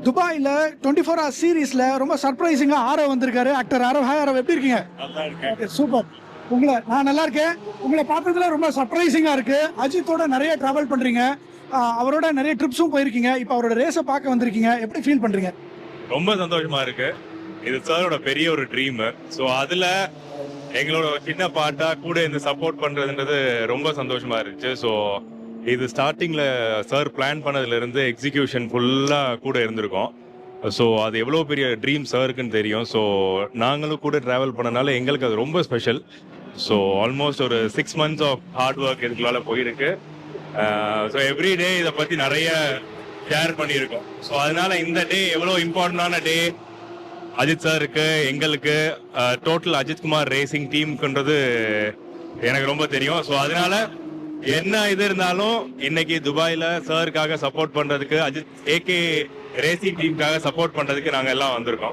துபாயில 24 ஹவர்ஸ் சீரீஸ்ல ரொம்ப சர்ப்ரைசிங்கா ஆரவ் வந்திருக்காரு. ஆக்டர் ஆரவ். ஹாய் ஆரவ், எப்படி இருக்கீங்க? நல்லா இருக்கேன். சூப்பர். நான் நல்லா இருக்கேன். உங்களை பார்த்ததுல ரொம்ப சர்ப்ரைசிங்கா இருக்கு. அஜித்தோட நிறைய டிராவல் பண்றீங்க, அவரோட நிறைய ட்ரிப்ஸும் போயிருக்கீங்க. இப்போ அவரோட ரேஸை பார்க்க வந்திருக்கீங்க, எப்படி ஃபீல் பண்றீங்க? ரொம்ப சந்தோஷமா இருக்கு. இது சாரோட பெரிய ஒரு ட்ரீம். ஸோ அதுல எங்களோட சின்ன பாட்டா கூட இந்த சப்போர்ட் பண்றதுன்றது ரொம்ப சந்தோஷமா இருந்துச்சு. ஸோ இது ஸ்டார்டிங்ல சார் பிளான் பண்ணதுல இருந்து எக்ஸிகியூஷன் ஃபுல்லா கூட இருந்திருக்கோம். ஸோ அது எவ்வளோ பெரிய ட்ரீம் சாருக்குன்னு தெரியும். ஸோ நாங்களும் கூட ட்ராவல் பண்ணனால எங்களுக்கு அது ரொம்ப ஸ்பெஷல். ஸோ ஆல்மோஸ்ட் ஒரு 6 months ஆஃப் ஹார்ட் ஒர்க் இதுக்குள்ளால போயிருக்கு. ஸோ எவ்ரி டே இதை பத்தி நிறைய ஷேர் பண்ணியிருக்கோம். ஸோ அதனால இந்த டே எவ்வளோ இம்பார்ட்டன்டான டே அஜித் சாருக்கு, எங்களுக்கு, டோட்டல் அஜித்குமார் ரேசிங் டீமுக்குன்றது எனக்கு ரொம்ப தெரியும். ஸோ அதனால என்ன இது இருந்தாலும் இன்னைக்கு துபாயில சாருக்காக சப்போர்ட் பண்றதுக்கு, அஜித் ஏகே ரேசிங் டீமுக்காக சப்போர்ட் பண்றதுக்கு நாங்க எல்லாம் வந்திருக்கோம்.